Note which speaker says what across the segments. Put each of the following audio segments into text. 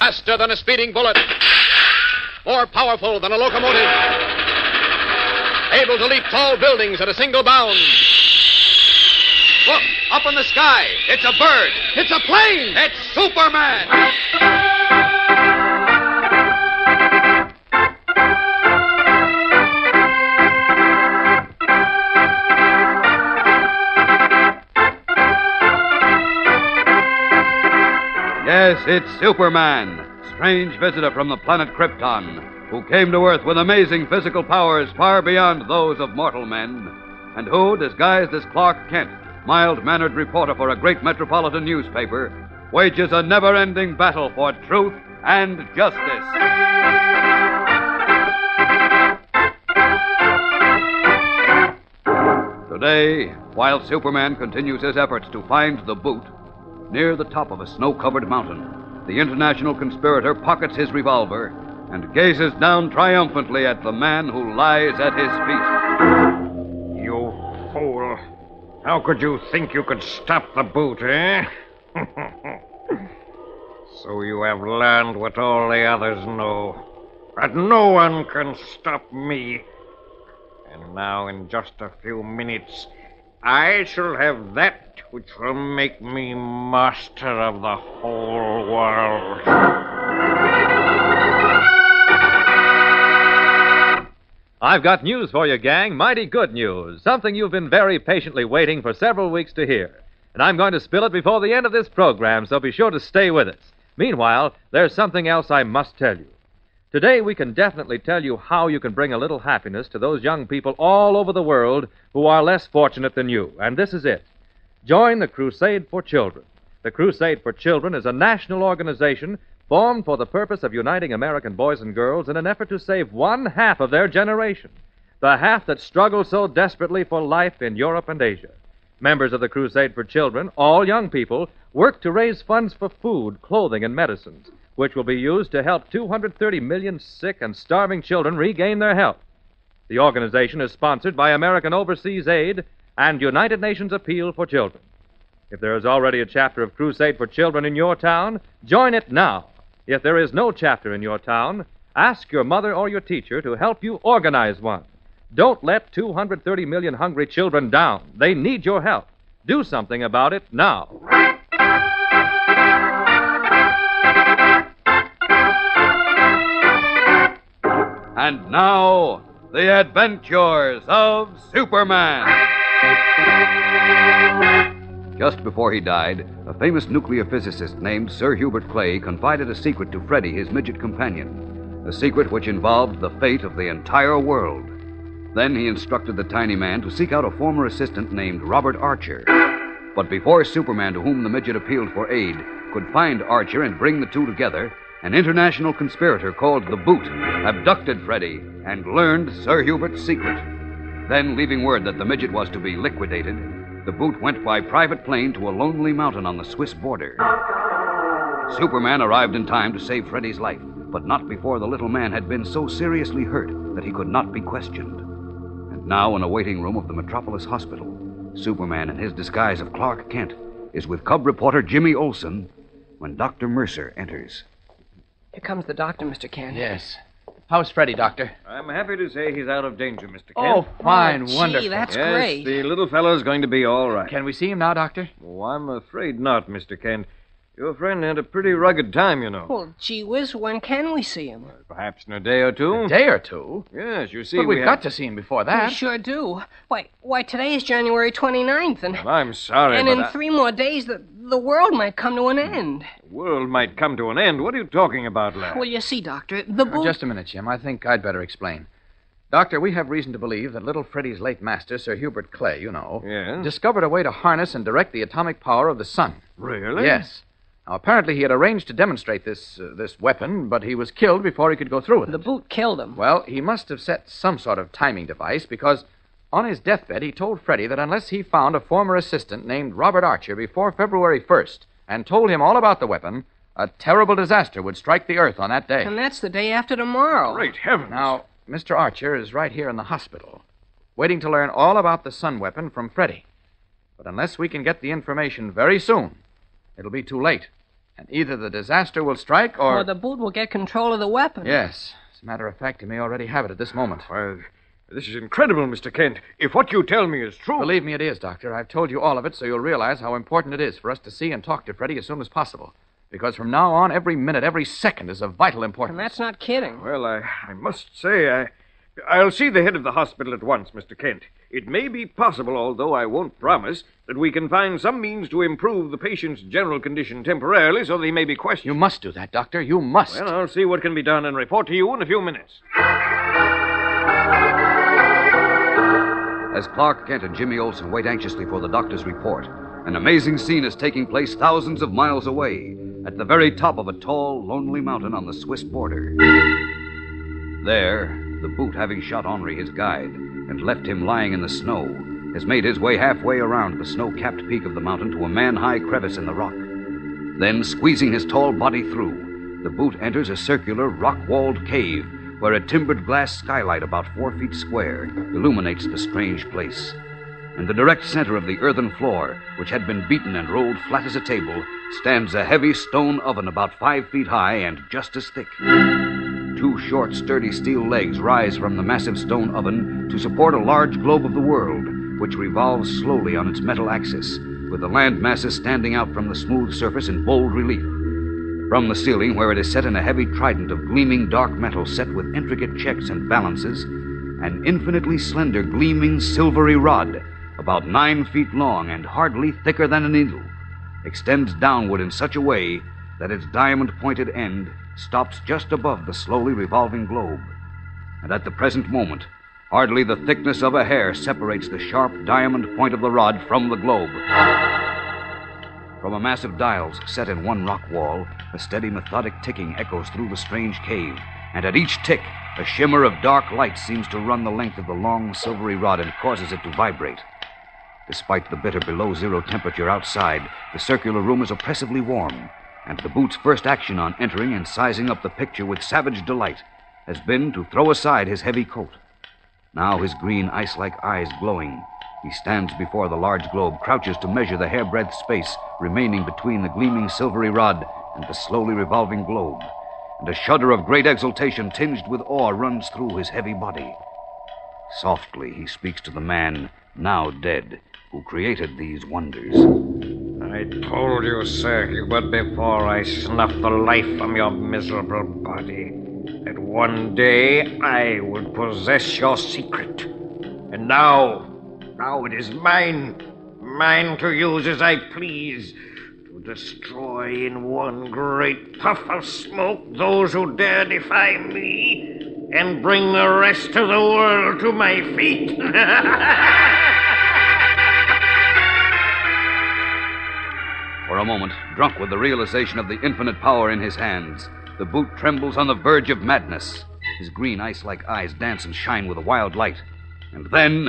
Speaker 1: Faster than a speeding bullet. More powerful than a locomotive. Able to leap tall buildings at a single bound. Look, up in the sky. It's a bird.
Speaker 2: It's a plane!
Speaker 1: It's Superman!
Speaker 3: Yes, it's Superman, strange visitor from the planet Krypton, who came to Earth with amazing physical powers far beyond those of mortal men, and who, disguised as Clark Kent, mild-mannered reporter for a great metropolitan newspaper, wages a never-ending battle for truth and justice. Today, while Superman continues his efforts to find the boot, near the top of a snow-covered mountain, the international conspirator pockets his revolver and gazes down triumphantly at the man who lies at his feet.
Speaker 2: You fool. How could you think you could stop the boot, eh? So you have learned what all the others know. That no one can stop me. And now, in just a few minutes, I shall have that which will make me master of the whole world.
Speaker 4: I've got news for you, gang. Mighty good news. Something you've been very patiently waiting for several weeks to hear. And I'm going to spill it before the end of this program, so be sure to stay with us. Meanwhile, there's something else I must tell you. Today, we can definitely tell you how you can bring a little happiness to those young people all over the world who are less fortunate than you. And this is it. Join the Crusade for Children. The Crusade for Children is a national organization formed for the purpose of uniting American boys and girls in an effort to save one half of their generation, the half that struggles so desperately for life in Europe and Asia. Members of the Crusade for Children, all young people, work to raise funds for food, clothing, and medicines, which will be used to help 230 million sick and starving children regain their health. The organization is sponsored by American Overseas Aid and United Nations Appeal for Children. If there is already a chapter of Crusade for Children in your town, join it now. If there is no chapter in your town, ask your mother or your teacher to help you organize one. Don't let 230 million hungry children down. They need your help. Do something about it now.
Speaker 3: And now, the adventures of Superman. Just before he died, a famous nuclear physicist named Sir Hubert Clay confided a secret to Freddie, his midget companion. A secret which involved the fate of the entire world. Then he instructed the tiny man to seek out a former assistant named Robert Archer. But before Superman, to whom the midget appealed for aid, could find Archer and bring the two together, an international conspirator called the Boot abducted Freddie and learned Sir Hubert's secret. Then, leaving word that the midget was to be liquidated, the Boot went by private plane to a lonely mountain on the Swiss border. Superman arrived in time to save Freddie's life, but not before the little man had been so seriously hurt that he could not be questioned. And now, in a waiting room of the Metropolis Hospital, Superman, in his disguise of Clark Kent, is with cub reporter Jimmy Olsen when Dr. Mercer enters.
Speaker 5: Here comes the doctor, Mr. Kent.
Speaker 6: Yes. How's Freddie, Doctor?
Speaker 2: I'm happy to say he's out of danger, Mr. Kent.
Speaker 6: Oh, fine.
Speaker 5: Gee,
Speaker 6: Wonderful.
Speaker 5: that's
Speaker 2: Yes,
Speaker 5: great.
Speaker 2: the little fellow's going to be all right.
Speaker 6: Can we see him now, Doctor?
Speaker 2: Oh, I'm afraid not, Mr. Kent. Your friend had a pretty rugged time, you know.
Speaker 5: Well, gee whiz, when can we see him?
Speaker 2: Perhaps in a day or two.
Speaker 6: A day or two?
Speaker 2: Yes, you see,
Speaker 6: But we've
Speaker 2: we
Speaker 6: got to see him before that.
Speaker 5: We sure do. Why, today is January 29th, and...
Speaker 2: I'm sorry,
Speaker 5: and
Speaker 2: but
Speaker 5: in 3 more days, the world might come to an end.
Speaker 2: The world might come to an end. What are you talking about, lad?
Speaker 5: Well, you see, Doctor, the Boot...
Speaker 6: Just a minute, Jim. I think I'd better explain. Doctor, we have reason to believe that little Freddie's late master, Sir Hubert Clay, you know,
Speaker 2: Yes?
Speaker 6: discovered a way to harness and direct the atomic power of the sun.
Speaker 2: Really?
Speaker 6: Yes. Now, apparently he had arranged to demonstrate this weapon, but he was killed before he could go through with it.
Speaker 5: The Boot killed him.
Speaker 6: Well, he must have set some sort of timing device because on his deathbed he told Freddie that unless he found a former assistant named Robert Archer before February 1st and told him all about the weapon, a terrible disaster would strike the Earth on that day.
Speaker 5: And that's the day after tomorrow.
Speaker 2: Great heavens.
Speaker 6: Now, Mr. Archer is right here in the hospital, waiting to learn all about the sun weapon from Freddie. But unless we can get the information very soon, it'll be too late. And either the disaster will strike or...
Speaker 5: Or the boot will get control of the weapon.
Speaker 6: Yes. As a matter of fact, he may already have it at this moment.
Speaker 2: Well, this is incredible, Mr. Kent. If what you tell me is true...
Speaker 6: Believe me, it is, Doctor. I've told you all of it so you'll realize how important it is for us to see and talk to Freddie as soon as possible. Because from now on, every minute, every second is of vital importance.
Speaker 5: And that's not kidding.
Speaker 2: Well, I must say, I'll see the head of the hospital at once, Mr. Kent. It may be possible, although I won't promise, that we can find some means to improve the patient's general condition temporarily so that he may be questioned.
Speaker 6: You must do that, Doctor. You must.
Speaker 2: Well, I'll see what can be done and report to you in a few minutes.
Speaker 3: As Clark Kent and Jimmy Olsen wait anxiously for the doctor's report, an amazing scene is taking place thousands of miles away, at the very top of a tall, lonely mountain on the Swiss border. There, the boot, having shot Henri, his guide, and left him lying in the snow, has made his way halfway around the snow-capped peak of the mountain to a man-high crevice in the rock. Then, squeezing his tall body through, the boot enters a circular, rock-walled cave where a timbered glass skylight about 4 feet square illuminates the strange place. In the direct center of the earthen floor, which had been beaten and rolled flat as a table, stands a heavy stone oven about 5 feet high and just as thick. 2 short, sturdy steel legs rise from the massive stone oven to support a large globe of the world, which revolves slowly on its metal axis, with the land masses standing out from the smooth surface in bold relief. From the ceiling, where it is set in a heavy trident of gleaming dark metal set with intricate checks and balances, an infinitely slender, gleaming, silvery rod, about 9 feet long and hardly thicker than a needle, extends downward in such a way that its diamond-pointed end stops just above the slowly revolving globe. And at the present moment, hardly the thickness of a hair separates the sharp diamond point of the rod from the globe. From a mass of dials set in one rock wall, a steady, methodic ticking echoes through the strange cave, and at each tick, a shimmer of dark light seems to run the length of the long, silvery rod and causes it to vibrate. Despite the bitter below-zero temperature outside, the circular room is oppressively warm, and the boot's first action on entering and sizing up the picture with savage delight has been to throw aside his heavy coat. Now, his green, ice-like eyes glowing, he stands before the large globe, crouches to measure the hair-breadth space remaining between the gleaming silvery rod and the slowly revolving globe, and a shudder of great exultation tinged with awe runs through his heavy body. Softly, he speaks to the man, now dead, who created these wonders.
Speaker 2: I told you, Sir Hubert, before I snuffed the life from your miserable body, that one day I would possess your secret. And now it is mine to use as I please, to destroy in one great puff of smoke those who dare defy me, and bring the rest of the world to my feet.
Speaker 3: For a moment, drunk with the realization of the infinite power in his hands, the boot trembles on the verge of madness. His green, ice-like eyes dance and shine with a wild light. And then,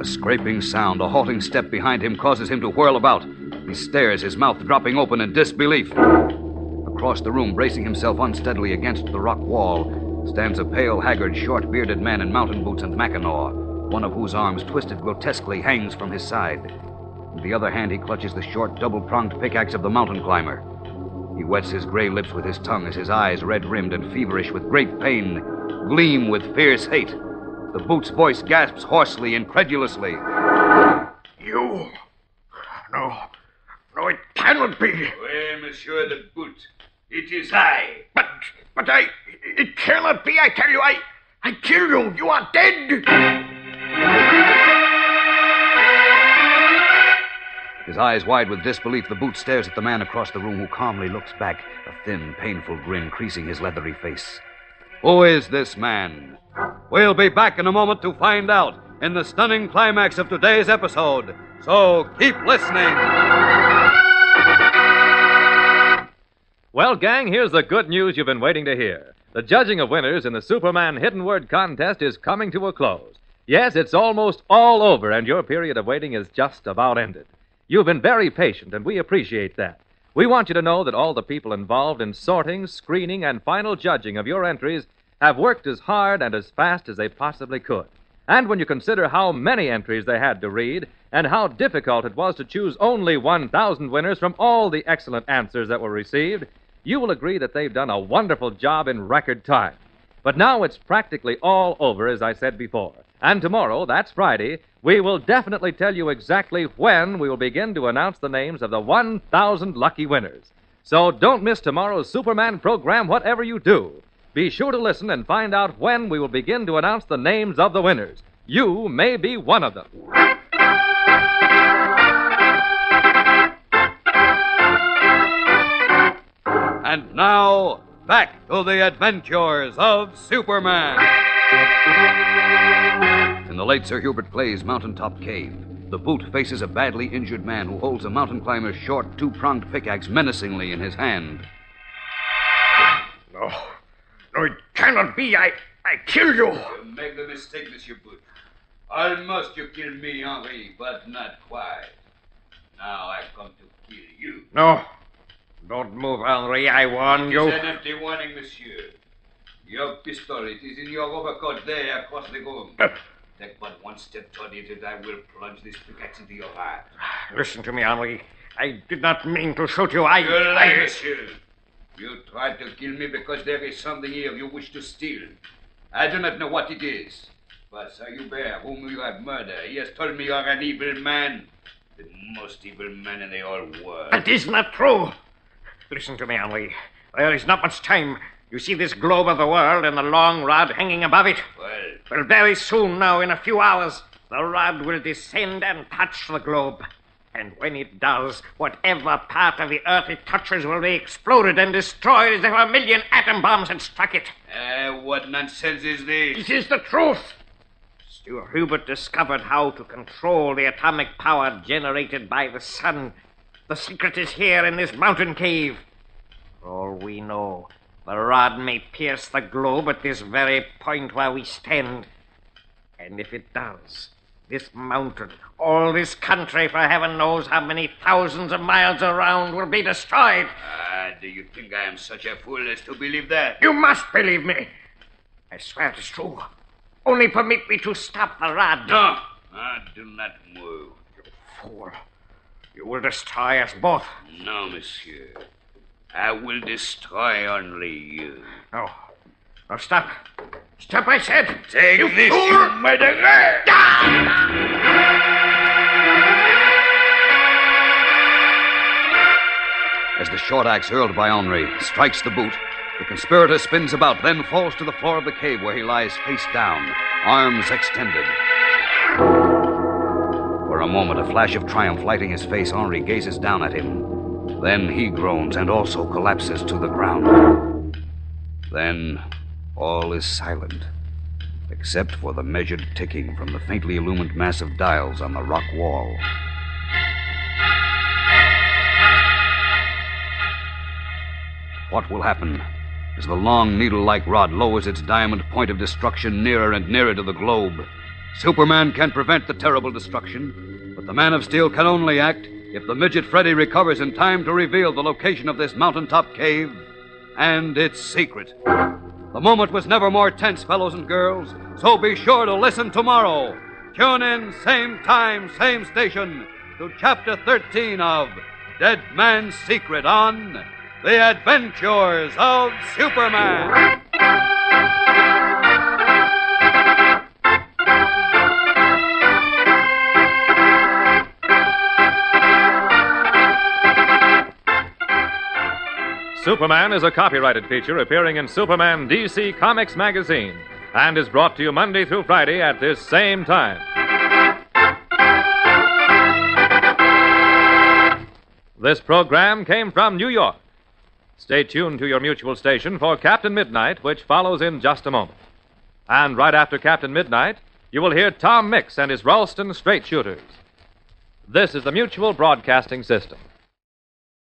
Speaker 3: a scraping sound, a halting step behind him causes him to whirl about. He stares, his mouth dropping open in disbelief. Across the room, bracing himself unsteadily against the rock wall, stands a pale, haggard, short-bearded man in mountain boots and mackinaw, one of whose arms, twisted grotesquely, hangs from his side. In the other hand, he clutches the short, double-pronged pickaxe of the mountain climber. He wets his gray lips with his tongue as his eyes, red-rimmed and feverish with great pain, gleam with fierce hate. The boot's voice gasps hoarsely, incredulously.
Speaker 2: You? No, it cannot be.
Speaker 3: Oui, Monsieur the Boot. It is I.
Speaker 2: But it cannot be, I tell you. I kill you. You are dead.
Speaker 3: His eyes wide with disbelief, the boot stares at the man across the room, who calmly looks back, a thin, painful grin creasing his leathery face. Who is this man? We'll be back in a moment to find out in the stunning climax of today's episode. So keep listening.
Speaker 4: Well, gang, here's the good news you've been waiting to hear. The judging of winners in the Superman Hidden Word contest is coming to a close. Yes, it's almost all over, and your period of waiting is just about ended. You've been very patient, and we appreciate that. We want you to know that all the people involved in sorting, screening, and final judging of your entries have worked as hard and as fast as they possibly could. And when you consider how many entries they had to read, and how difficult it was to choose only 1,000 winners from all the excellent answers that were received, you will agree that they've done a wonderful job in record time. But now it's practically all over, as I said before. And tomorrow, that's Friday, we will definitely tell you exactly when we will begin to announce the names of the 1,000 lucky winners. So don't miss tomorrow's Superman program, whatever you do. Be sure to listen and find out when we will begin to announce the names of the winners. You may be one of them.
Speaker 3: And now, back to the adventures of Superman. In the late Sir Hubert Clay's mountaintop cave, the boot faces a badly injured man who holds a mountain climber's short, two-pronged pickaxe menacingly in his hand.
Speaker 2: No, it cannot be. I kill you.
Speaker 3: You make the mistake, Monsieur Boot. Almost you kill me, Henri, but not quite. Now I've come to kill you.
Speaker 2: No, don't move, Henri. I warn you.
Speaker 3: It's an empty warning, monsieur. Your pistol, it is in your overcoat there across the room. Take but one step toward it, and I will plunge this pickaxe into your heart.
Speaker 2: Listen to me, Henri. I did not mean to shoot you.
Speaker 3: You lie, monsieur. You tried to kill me because there is something here you wish to steal. I do not know what it is. But Sir Hubert, whom you have murdered, he has told me you are an evil man. The most evil man in the whole world.
Speaker 2: That is not true. Listen to me, Henri. There is not much time. You see this globe of the world and the long rod hanging above it? Well, very soon now, in a few hours, the rod will descend and touch the globe. And when it does, whatever part of the earth it touches will be exploded and destroyed as if 1,000,000 atom bombs had struck it.
Speaker 3: What nonsense is this?
Speaker 2: It is the truth. Sir Hubert discovered how to control the atomic power generated by the sun. The secret is here in this mountain cave. For all we know, the rod may pierce the globe at this very point where we stand. And if it does, this mountain, all this country, for heaven knows how many thousands of miles around, will be destroyed.
Speaker 3: Do you think I am such a fool as to believe that?
Speaker 2: You must believe me. I swear it is true. Only permit me to stop the rod.
Speaker 3: No, do not move.
Speaker 2: You fool. You will destroy us both.
Speaker 3: No, monsieur. I will destroy only you.
Speaker 2: No. No, stop. Stop, I said.
Speaker 3: Take this,
Speaker 2: fool.
Speaker 3: you murderer! As the short axe hurled by Henri strikes the boot, the conspirator spins about, then falls to the floor of the cave where he lies face down, arms extended. For a moment, a flash of triumph lighting his face, Henri gazes down at him. Then he groans and also collapses to the ground. Then all is silent, except for the measured ticking from the faintly illumined mass of dials on the rock wall. What will happen as the long needle-like rod lowers its diamond point of destruction nearer and nearer to the globe? Superman can prevent the terrible destruction, but the Man of Steel can only act if the midget Freddy recovers in time to reveal the location of this mountaintop cave and its secret. The moment was never more tense, fellows and girls, so be sure to listen tomorrow. Tune in, same time, same station, to Chapter 13 of Dead Man's Secret on The Adventures of Superman.
Speaker 4: Superman is a copyrighted feature appearing in Superman DC Comics magazine and is brought to you Monday through Friday at this same time. This program came from New York. Stay tuned to your mutual station for Captain Midnight, which follows in just a moment. And right after Captain Midnight, you will hear Tom Mix and his Ralston Straight Shooters. This is the Mutual Broadcasting System.